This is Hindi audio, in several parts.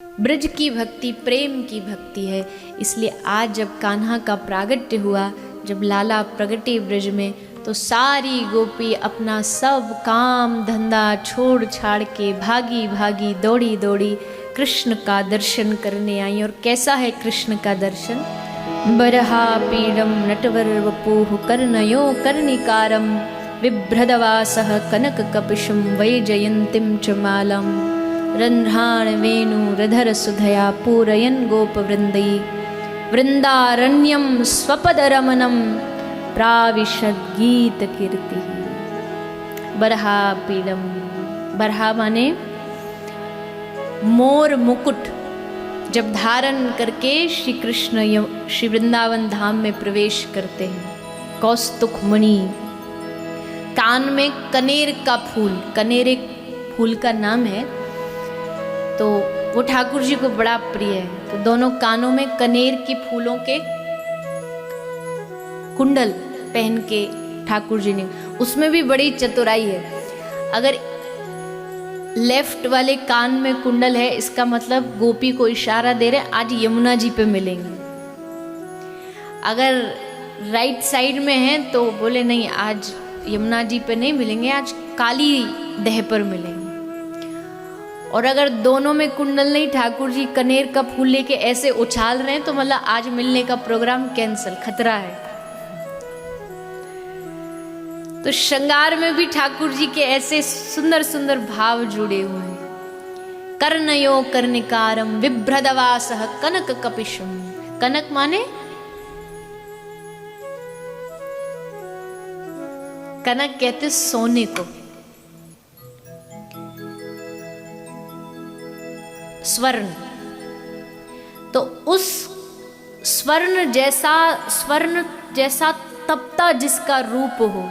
ब्रज की भक्ति प्रेम की भक्ति है। इसलिए आज जब कान्हा का प्रागट्य हुआ, जब लाला प्रगटे ब्रज में, तो सारी गोपी अपना सब काम धंधा छोड़ छाड़ के भागी भागी दौड़ी दौड़ी कृष्ण का दर्शन करने आई। और कैसा है कृष्ण का दर्शन? बरहा पीडम नटवर वपुः कर्णयो कर्णिकारम बिभ्रदवासः कनक कपिशं वैजयन्तीं च मालम् रन्ध्राण वेणुरधर सुधया पूरयन् गोपवृन्दै वृन्दारण्यं स्वपदरमणं प्राविशद् गीत कीर्ति। बरहा पीडम, बरहा माने मोर मुकुट, जब धारण करके श्री कृष्ण श्री वृंदावन धाम में प्रवेश करते हैं। कौस्तुख मणि, कान में कनेर का फूल, कनेर एक फूल का नाम है, तो वो ठाकुर जी को बड़ा प्रिय है। तो दोनों कानों में कनेर की फूलों के कुंडल पहन के ठाकुर जी ने, उसमें भी बड़ी चतुराई है। अगर लेफ्ट वाले कान में कुंडल है, इसका मतलब गोपी को इशारा दे रहे आज यमुना जी पे मिलेंगे। अगर राइट साइड में है तो बोले नहीं आज यमुना जी पे नहीं मिलेंगे, आज काली दह पर मिलेंगे। और अगर दोनों में कुंडल नहीं, ठाकुर जी कनेर का फूल लेके ऐसे उछाल रहे हैं, तो मतलब आज मिलने का प्रोग्राम कैंसिल, खतरा है। तो श्रृंगार में भी ठाकुर जी के ऐसे सुंदर सुंदर भाव जुड़े हुए हैं। कर्णयो कर्णिकारम बिभ्रदवासः कनक कपिशम। कनक माने कनक कहते सोने को, स्वर्ण। तो उस स्वर्ण जैसा तपता जिसका रूप हो,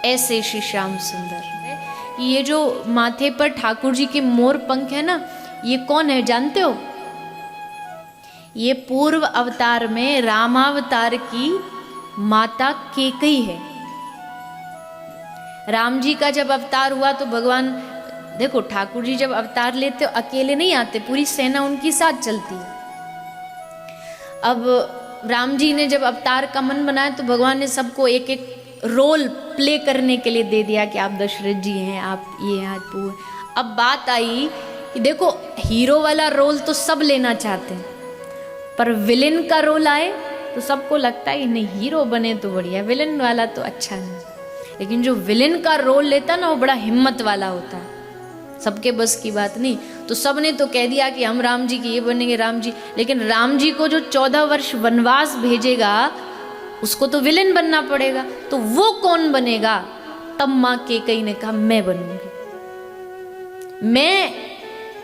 ऐसे श्री श्याम सुंदर। ये जो माथे पर ठाकुर जी के मोर पंख है ना, ये कौन है जानते हो? ये पूर्व अवतार में रामावतार की माता केकई है। राम जी का जब अवतार हुआ तो भगवान, देखो ठाकुर जी जब अवतार लेते हो अकेले नहीं आते, पूरी सेना उनके साथ चलती है। अब राम जी ने जब अवतार का मन बनाया तो भगवान ने सबको एक एक रोल प्ले करने के लिए दे दिया कि आप दशरथ जी हैं, आप ये हैं, आप वो। अब बात आई कि देखो हीरो वाला रोल तो सब लेना चाहते हैं, पर विलेन का रोल आए तो सबको लगता है नहीं हीरो बने तो बढ़िया, विलेन वाला तो अच्छा नहीं। लेकिन जो विलेन का रोल लेता ना वो बड़ा हिम्मत वाला होता है, सबके बस की बात नहीं। तो सब ने तो कह दिया कि हम राम जी के ये बनेंगे राम जी, लेकिन राम जी को जो 14 वर्ष वनवास भेजेगा उसको तो विलेन बनना पड़ेगा। तो वो कौन बनेगा? तब माँ केकई ने कहा मैं बनूंगी, मैं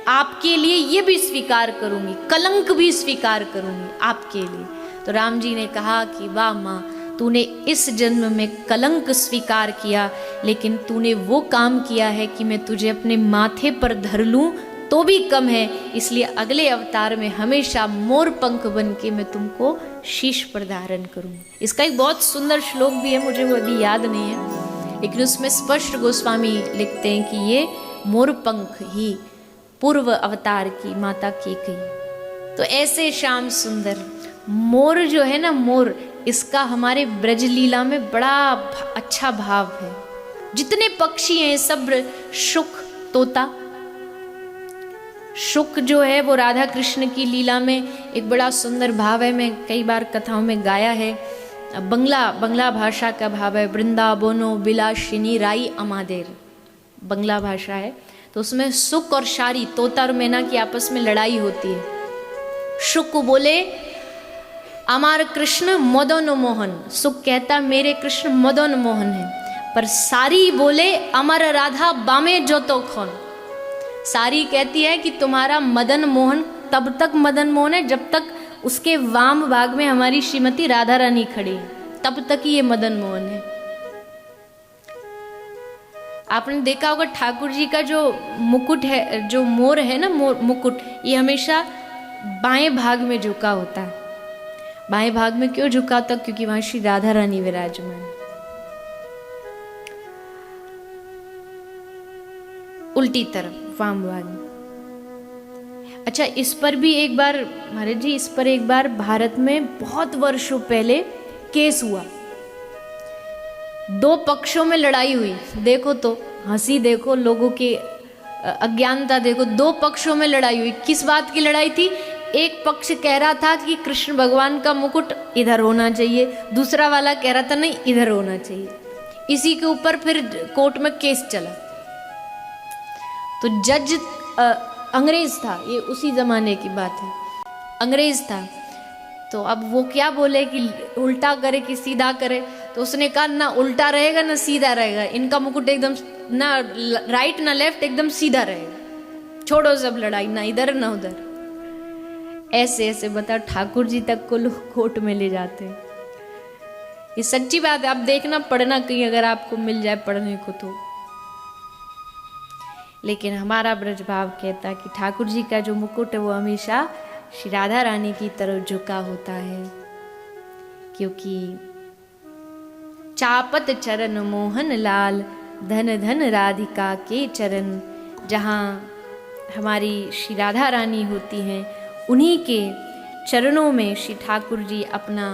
आपके लिए ये भी स्वीकार करूंगी, कलंक भी स्वीकार करूंगी आपके लिए। तो राम जी ने कहा कि वाह माँ, तूने इस जन्म में कलंक स्वीकार किया, लेकिन तूने वो काम किया है कि मैं तुझे अपने माथे पर धर लूं तो भी कम है। इसलिए अगले अवतार में हमेशा मोर पंख बन के मैं तुमको शीश पर धारण करूं। इसका एक बहुत सुंदर श्लोक भी है, मुझे वो अभी याद नहीं है, लेकिन उसमें स्पष्ट गोस्वामी लिखते हैं कि ये मोर पंख ही पूर्व अवतार की माता केकई। तो ऐसे श्याम सुंदर मोर जो है ना, मोर, इसका हमारे ब्रज लीला में बड़ा अच्छा भाव है। जितने पक्षी हैं सब, शुक, तोता, शुक जो है वो राधा कृष्ण की लीला में एक बड़ा सुंदर भाव है। मैं कई बार कथाओं में गाया है। बंगला भाषा का भाव है, वृंदावनो बिलाशिनी राई अमादेर, बंगला भाषा है। तो उसमें सुक और शारी, तोता और मैना की आपस में लड़ाई होती है। शुक बोले अमार कृष्ण मदन मोहन, सुक कहता मेरे कृष्ण मदन मोहन है, पर सारी बोले अमर राधा बामे जोतो खोन। सारी कहती है कि तुम्हारा मदन मोहन तब तक मदन मोहन है जब तक उसके वाम भाग में हमारी श्रीमती राधा रानी खड़ी है, तब तक ही ये मदन मोहन है। आपने देखा होगा ठाकुर जी का जो मुकुट है, जो मोर है ना, मोर मुकुट, ये हमेशा बाएं भाग में झुका होता है। बाएं भाग में क्यों झुका होता? क्योंकि वहां श्री राधा रानी विराजमान। उल्टी तरफ वाम भाग में। अच्छा, इस पर भी एक बार महाराज जी, इस पर एक बार भारत में बहुत वर्षों पहले केस हुआ, दो पक्षों में लड़ाई हुई। देखो तो हंसी, देखो लोगों की अज्ञानता, देखो दो पक्षों में लड़ाई हुई। किस बात की लड़ाई थी? एक पक्ष कह रहा था कि कृष्ण भगवान का मुकुट इधर होना चाहिए, दूसरा वाला कह रहा था नहीं इधर होना चाहिए। इसी के ऊपर फिर कोर्ट में केस चला। तो जज अंग्रेज था, ये उसी जमाने की बात है, अंग्रेज था। तो अब वो क्या बोले कि उल्टा करे कि सीधा करे, तो उसने कहा ना उल्टा रहेगा ना सीधा रहेगा, इनका मुकुट एकदम ना राइट ना लेफ्ट, एकदम सीधा रहेगा, छोड़ो सब लड़ाई, ना इधर ना उधर। ऐसे ऐसे बता ठाकुर जी तक को लोग कोर्ट में ले जाते हैं। ये सच्ची बात है, आप देखना पढ़ना कहीं अगर आपको मिल जाए पढ़ने को तो। लेकिन हमारा ब्रज भाव कहता है कि ठाकुर जी का जो मुकुट है वो हमेशा श्री राधा रानी की तरफ झुका होता है, क्योंकि चापत चरण मोहन लाल, धन धन राधिका के चरण। जहाँ हमारी श्री राधा रानी होती हैं, उन्हीं के चरणों में श्री ठाकुर जी अपना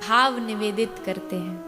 भाव निवेदित करते हैं।